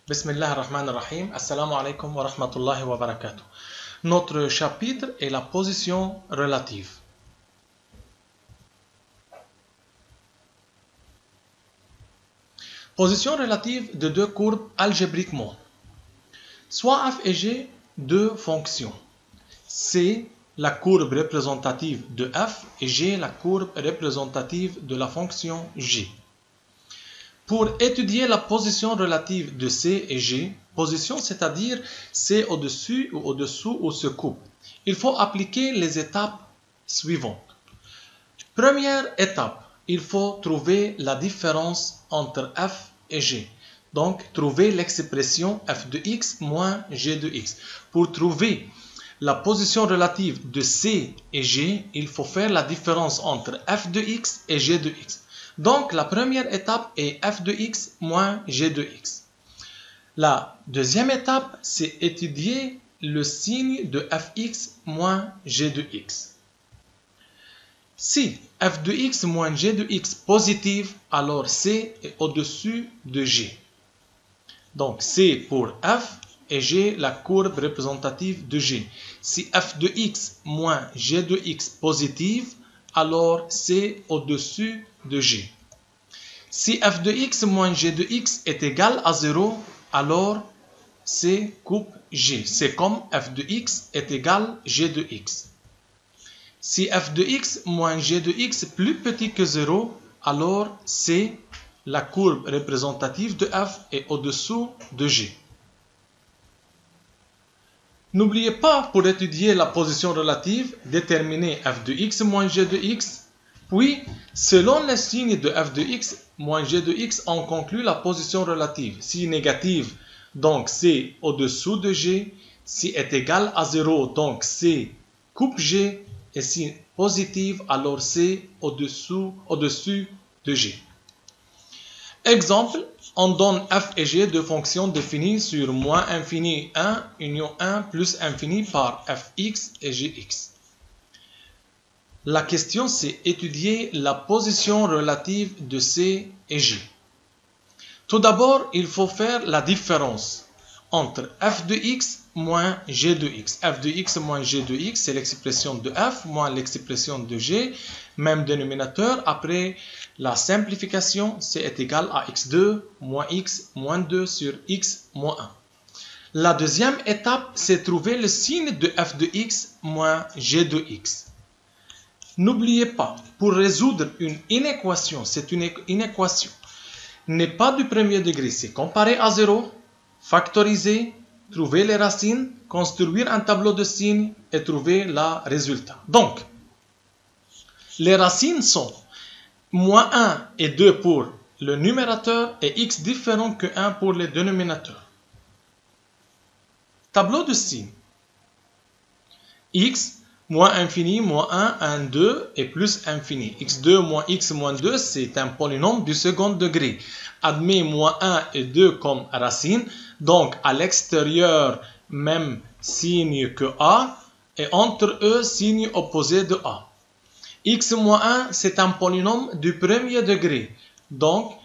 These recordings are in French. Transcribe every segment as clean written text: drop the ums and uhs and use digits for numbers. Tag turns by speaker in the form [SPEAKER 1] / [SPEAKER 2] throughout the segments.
[SPEAKER 1] Bismillah ar-Rahman ar-Rahim. Assalamu alaikum wa rahmatullahi wa barakatuh. Notre chapitre est la position relative. Position relative de deux courbes algébriquement. Soit f et g, deux fonctions. C, la courbe représentative de f, et g, la courbe représentative de la fonction g. Pour étudier la position relative de C et G, position c'est-à-dire C au-dessus ou au-dessous où se coupe, il faut appliquer les étapes suivantes. Première étape, il faut trouver la différence entre F et G. Donc, trouver l'expression f de x moins g de x. Pour trouver la position relative de C et G, il faut faire la différence entre f de x et g de x. Donc, la première étape est f de x moins g de x. La deuxième étape, c'est étudier le signe de fx moins g de x. Si f de x moins g de x positive, alors c est au-dessus de g. Donc, c pour f et g la courbe représentative de g. Si f de x moins g de x positive, alors c au-dessus de g. Si f de x moins g de x est égal à 0, alors c coupe g. C'est comme f de x est égal à g de x. Si f de x moins g de x est plus petit que 0, alors c, la courbe représentative de f, est au-dessous de g. N'oubliez pas, pour étudier la position relative, déterminer f de x moins g de x. Puis, selon le signe de f de x moins g de x, on conclut la position relative. Si négative, donc c au-dessous de g. Si est égal à 0, donc c coupe g. Et si positive, alors c au-dessus de g. Exemple, on donne f et g deux fonctions définies sur moins infini 1 union 1 plus infini par fx et gx. La question, c'est étudier la position relative de C et G. Tout d'abord, il faut faire la différence entre f de x moins g de x. f de x moins g de x, c'est l'expression de f moins l'expression de g, même dénominateur. Après la simplification, c est égal à x2 moins x moins 2 sur x moins 1. La deuxième étape, c'est trouver le signe de f de x moins g de x. N'oubliez pas, pour résoudre une inéquation, c'est une inéquation, n'est pas du premier degré, c'est comparer à 0, factoriser, trouver les racines, construire un tableau de signes et trouver le résultat. Donc, les racines sont moins 1 et 2 pour le numérateur et x différent que 1 pour le dénominateur. Tableau de signes. X moins infini, moins 1, 1, 2 et plus infini. x2 moins x moins 2, c'est un polynôme du second degré. Admet moins 1 et 2 comme racine. Donc, à l'extérieur, même signe que a. Et entre eux, signe opposé de a. x moins 1, c'est un polynôme du premier degré. Donc,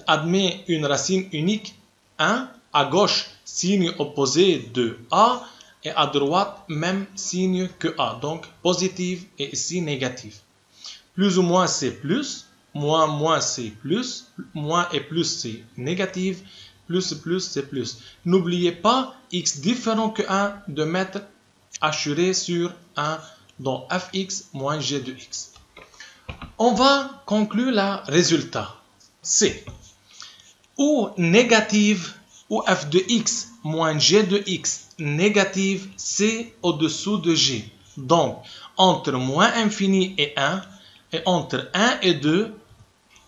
[SPEAKER 1] admet une racine unique 1. À gauche, signe opposé de a. Et à droite, même signe que A, donc positive et ici négative. Plus ou moins c'est plus, moins c'est plus, moins et plus c'est négative, plus c'est plus. N'oubliez pas x différent que 1 de mettre assuré sur 1 dans fx moins g de x. On va conclure le résultat. C'est ou négative ou f de x moins g de x négative, c au-dessous de g. Donc, entre moins infini et 1, et entre 1 et 2,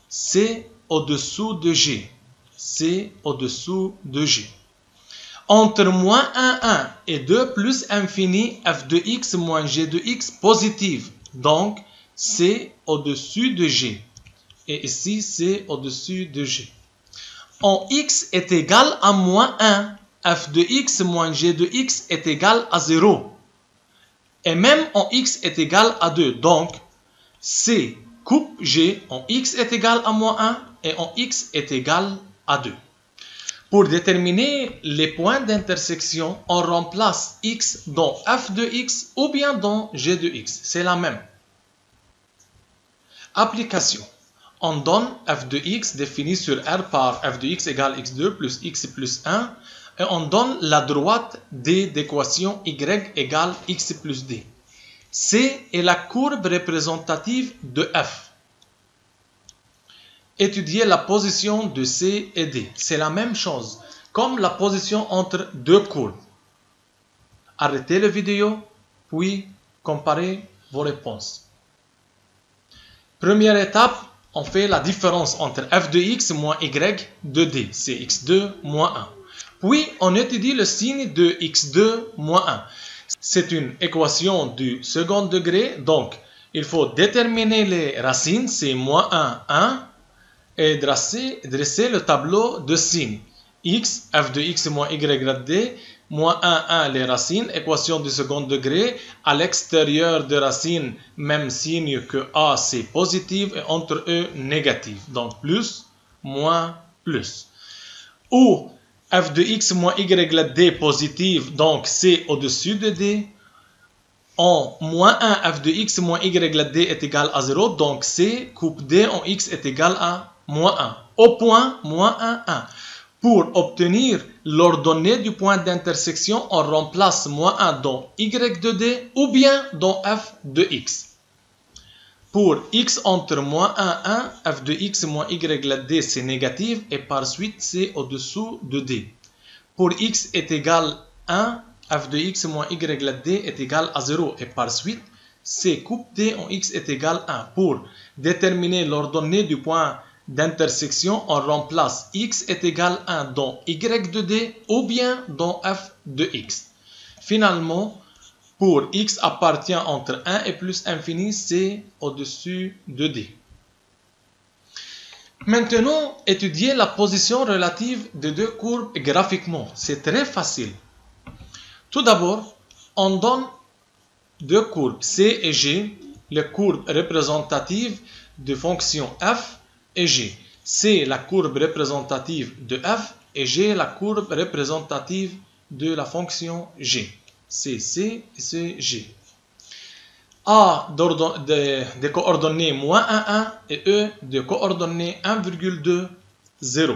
[SPEAKER 1] c au-dessous de g. c au-dessous de g. Entre moins 1, 1 et 2 plus infini, f de x moins g de x positive. Donc, c au-dessus de g. Et ici, c au-dessus de g. En x est égal à moins 1, f de x moins g de x est égal à 0. Et même en x est égal à 2. Donc, c coupe g en x est égal à moins 1 et en x est égal à 2. Pour déterminer les points d'intersection, on remplace x dans f de x ou bien dans g de x. C'est la même. Application. On donne f de x défini sur R par f de x égale x2 plus x plus 1 et on donne la droite D d'équation y égale x plus d. C est la courbe représentative de f. Étudier la position de C et D. C'est la même chose, comme la position entre deux courbes. Arrêtez la vidéo, puis comparez vos réponses. Première étape, on fait la différence entre f de x moins y de d. C'est x2 moins 1. Puis, on étudie le signe de x2 moins 1. C'est une équation du second degré, donc il faut déterminer les racines, c'est moins 1, 1. Et dresser le tableau de signes. X, f de x moins y grade d, moins 1, 1 les racines, équation du second degré. À l'extérieur de racines, même signe que A c'est positif et entre eux négatif. Donc plus, moins, plus. Ou f de x moins y grade d positif, donc c'est au-dessus de d. En moins 1, f de x moins y grade d est égal à 0, donc c coupe d en x est égal à moins 1. Au point, moins 1, 1. Pour obtenir l'ordonnée du point d'intersection, on remplace moins 1 dans y de d ou bien dans f de x. Pour x entre moins 1, 1, f de x moins y grade d c'est négatif et par suite c'est au-dessous de d. Pour x est égal à 1, f de x moins y grade d est égal à 0 et par suite c coupe d en x est égal à 1. Pour déterminer l'ordonnée du point d'intersection, on remplace x est égal à 1 dans y de d ou bien dans f de x. Finalement, pour x appartient entre 1 et plus infini, c'est au-dessus de d. Maintenant, étudier la position relative des deux courbes graphiquement. C'est très facile. Tout d'abord, on donne deux courbes C et G, les courbes représentatives de fonctions f et g. C la courbe représentative de f et g la courbe représentative de la fonction g. C'est C et c'est G. A de coordonnées moins 1, 1 et E de coordonnées 1,2, 0.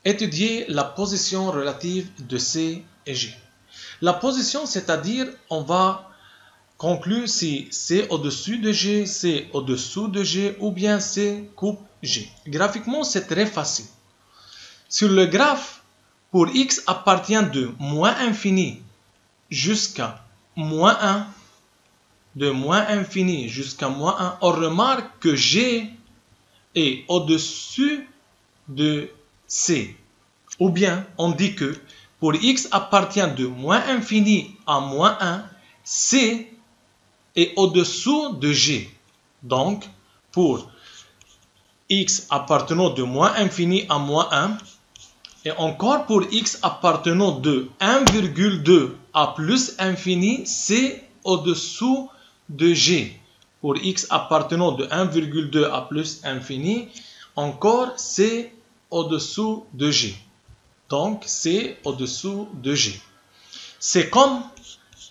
[SPEAKER 1] Étudier la position relative de C et G. La position, c'est-à-dire, on va conclure si C au-dessus de G, C au-dessous de G ou bien C coupe G. Graphiquement, c'est très facile. Sur le graphe, pour x appartient de moins infini jusqu'à moins 1, de moins infini jusqu'à moins 1, on remarque que G est au-dessus de C. Ou bien, on dit que pour x appartient de moins infini à moins 1, C est au-dessous de G. Donc, pour x appartenant de moins infini à moins 1, et encore pour x appartenant de 1,2 à plus infini, c'est au-dessous de G. Pour x appartenant de 1,2 à plus infini, encore c'est au-dessous de G. Donc c'est au-dessous de G. C'est comme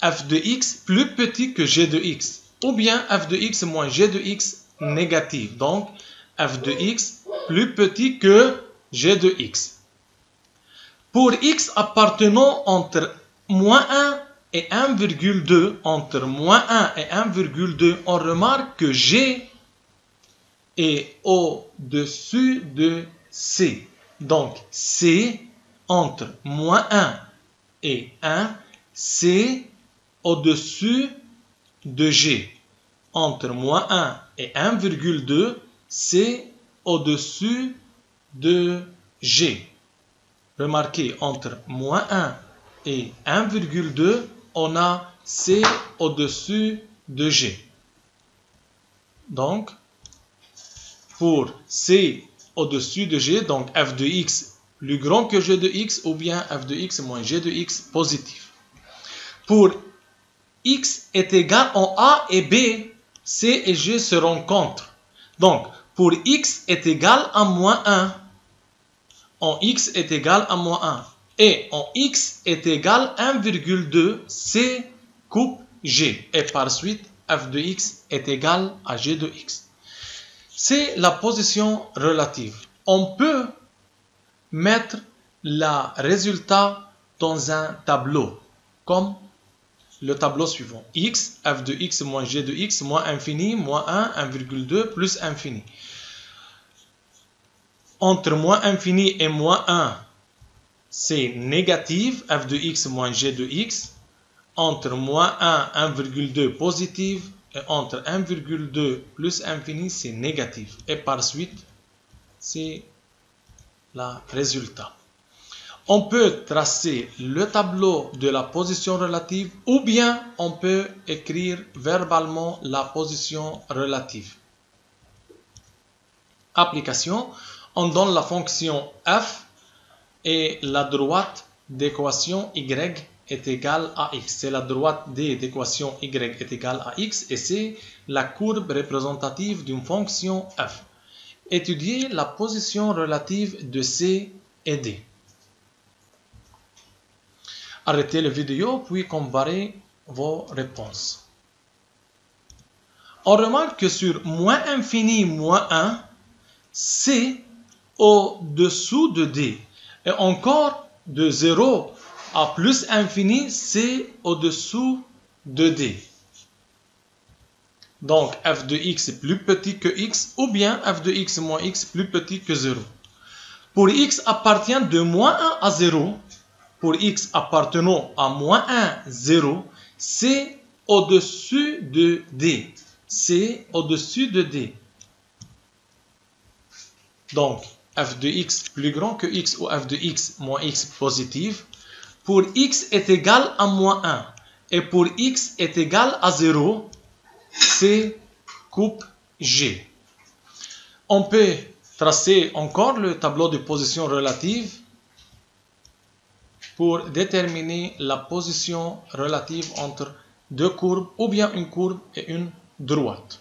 [SPEAKER 1] f de x plus petit que g de x. Ou bien f de x moins g de x négatif. Donc f de x plus petit que g de x. Pour x appartenant entre moins 1 et 1,2, entre moins 1 et 1,2, on remarque que G est au-dessus de C. Donc, C entre moins 1 et 1, C au-dessus de G. Entre moins 1 et 1,2, C au-dessus de G. Remarquez, entre moins 1 et 1,2, on a C au-dessus de G. Donc, pour C au-dessus de G, donc f de x plus grand que g de x, ou bien f de x moins g de x positif. Pour x est égal en A et B, C et G se rencontrent. Donc, pour x est égal à moins 1, en x est égal à moins 1, et en x est égal à 1,2, C coupe G. Et par suite, f de x est égal à g de x. C'est la position relative. On peut mettre le résultat dans un tableau, comme le tableau suivant. X, f de x moins g de x, moins infini, moins 1, 1,2, plus infini. Entre moins infini et moins 1, c'est négatif, f de x moins g de x. Entre moins 1, 1,2 positif, et entre 1,2 plus infini, c'est négatif. Et par suite, c'est le résultat. On peut tracer le tableau de la position relative ou bien on peut écrire verbalement la position relative. Application, on donne la fonction f et la droite d'équation y est égale à x. C'est la droite d d'équation y est égale à x et c'est la courbe représentative d'une fonction f. Étudiez la position relative de C et D. Arrêtez la vidéo puis comparez vos réponses. On remarque que sur moins infini moins 1, c'est au-dessous de D. Et encore de 0 à plus infini, c'est au-dessous de D. Donc f de x est plus petit que x ou bien f de x moins x plus petit que 0. Pour x appartient de moins 1 à 0, pour x appartenant à moins 1, 0, c'est au-dessus de D. C'est au-dessus de D. Donc, f de x plus grand que x ou f de x moins x positif, pour x est égal à moins 1 et pour x est égal à 0, c'est coupe G. On peut tracer encore le tableau de position relative pour déterminer la position relative entre deux courbes ou bien une courbe et une droite.